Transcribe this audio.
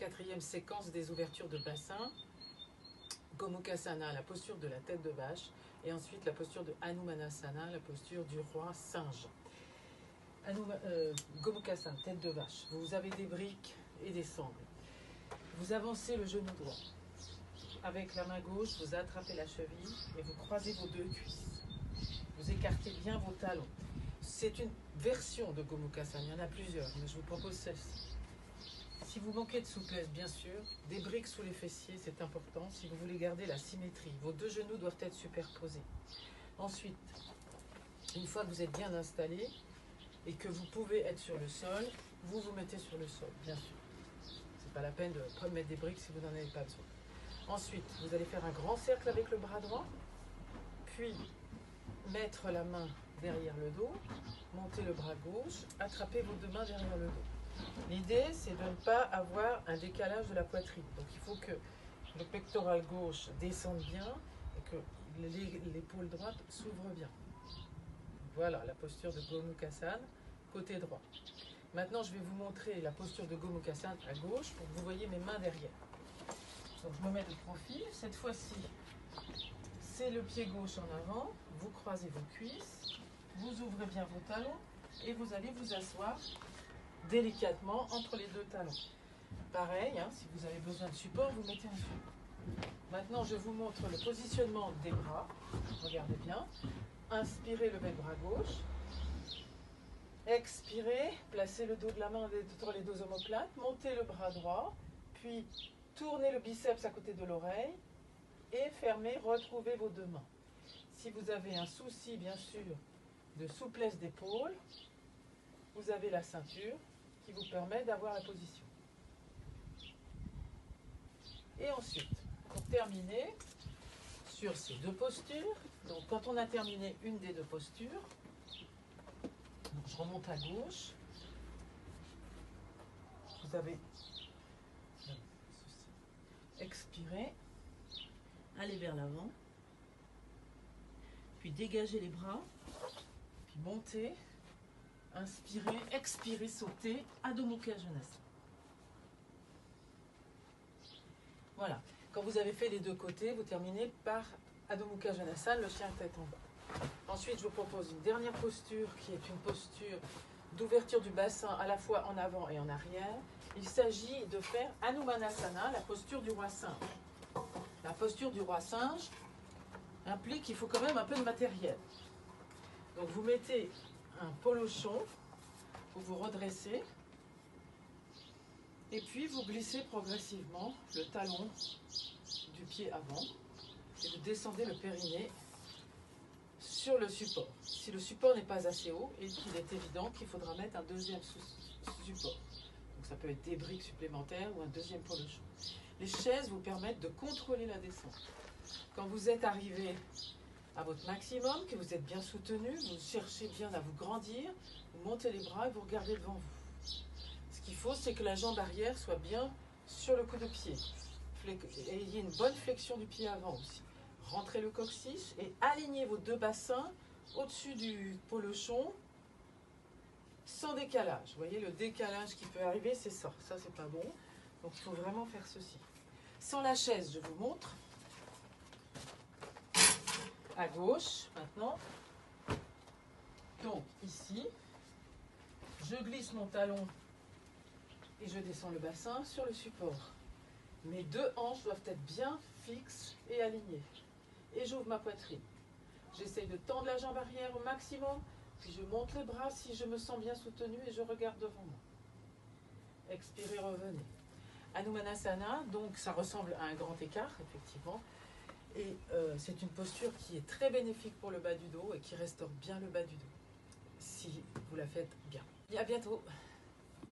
quatrième séquence des ouvertures de bassin. Gomukhasana, la posture de la tête de vache. Et ensuite la posture de Hanumanasana, la posture du roi singe. Gomukhasana, tête de vache. Vous avez des briques et des sangles. Vous avancez le genou droit. Avec la main gauche, vous attrapez la cheville et vous croisez vos deux cuisses. Vous écartez bien vos talons. C'est une version de Gomukhasana, il y en a plusieurs, mais je vous propose celle-ci. Si vous manquez de souplesse, bien sûr, des briques sous les fessiers, c'est important. Si vous voulez garder la symétrie, vos deux genoux doivent être superposés. Ensuite, une fois que vous êtes bien installé et que vous pouvez être sur le sol, vous vous mettez sur le sol, bien sûr. C'est pas la peine de mettre des briques si vous n'en avez pas besoin. Ensuite, vous allez faire un grand cercle avec le bras droit, puis mettre la main derrière le dos, monter le bras gauche, attraper vos deux mains derrière le dos. L'idée, c'est de ne pas avoir un décalage de la poitrine. Donc il faut que le pectoral gauche descende bien et que l'épaule droite s'ouvre bien. Voilà la posture de Gomukhasana, côté droit. Maintenant, je vais vous montrer la posture de Gomukhasana à gauche pour que vous voyez mes mains derrière. Donc je me mets de profil. Cette fois-ci, c'est le pied gauche en avant. Vous croisez vos cuisses, vous ouvrez bien vos talons et vous allez vous asseoir délicatement entre les deux talons. Pareil, hein, si vous avez besoin de support, vous mettez un support. Maintenant, je vous montre le positionnement des bras. Regardez bien. Inspirez, levez le bras gauche. Expirez, placez le dos de la main entre les deux omoplates. Montez le bras droit. Puis, tournez le biceps à côté de l'oreille. Et fermez, retrouvez vos deux mains. Si vous avez un souci, bien sûr, de souplesse d'épaule, vous avez la ceinture qui vous permet d'avoir la position. Et ensuite, pour terminer sur ces deux postures, donc quand on a terminé une des deux postures, donc je remonte à gauche, vous avez expiré, allez vers l'avant, puis dégagez les bras, puis montez, inspirez, expirez, sautez, Adho Mukha Svanasana. Voilà. Quand vous avez fait les deux côtés, vous terminez par Adho Mukha Svanasana, le chien tête en bas. Ensuite, je vous propose une dernière posture qui est une posture d'ouverture du bassin à la fois en avant et en arrière. Il s'agit de faire Hanumanasana, la posture du roi singe. La posture du roi singe implique qu'il faut quand même un peu de matériel. Donc vous mettez un polochon, vous vous redressez, et puis vous glissez progressivement le talon du pied avant, et vous descendez le périnée sur le support. Si le support n'est pas assez haut, et qu'il est évident qu'il faudra mettre un deuxième support. Donc ça peut être des briques supplémentaires ou un deuxième polochon. Les chaises vous permettent de contrôler la descente. Quand vous êtes arrivé à votre maximum, que vous êtes bien soutenu, vous cherchez bien à vous grandir, vous montez les bras et vous regardez devant vous. Ce qu'il faut, c'est que la jambe arrière soit bien sur le coup de pied. Ayez une bonne flexion du pied avant aussi. Rentrez le coccyx et alignez vos deux bassins au-dessus du polochon sans décalage. Vous voyez, le décalage qui peut arriver, c'est ça. Ça, c'est pas bon. Donc, il faut vraiment faire ceci. Sans la chaise, je vous montre. À gauche, maintenant. Donc, ici, je glisse mon talon et je descends le bassin sur le support. Mes deux hanches doivent être bien fixes et alignées. Et j'ouvre ma poitrine. J'essaye de tendre la jambe arrière au maximum, puis je monte les bras si je me sens bien soutenu et je regarde devant moi. Expirez, revenez. Hanumanasana, donc ça ressemble à un grand écart, effectivement. Et c'est une posture qui est très bénéfique pour le bas du dos et qui restaure bien le bas du dos, si vous la faites bien. Et à bientôt.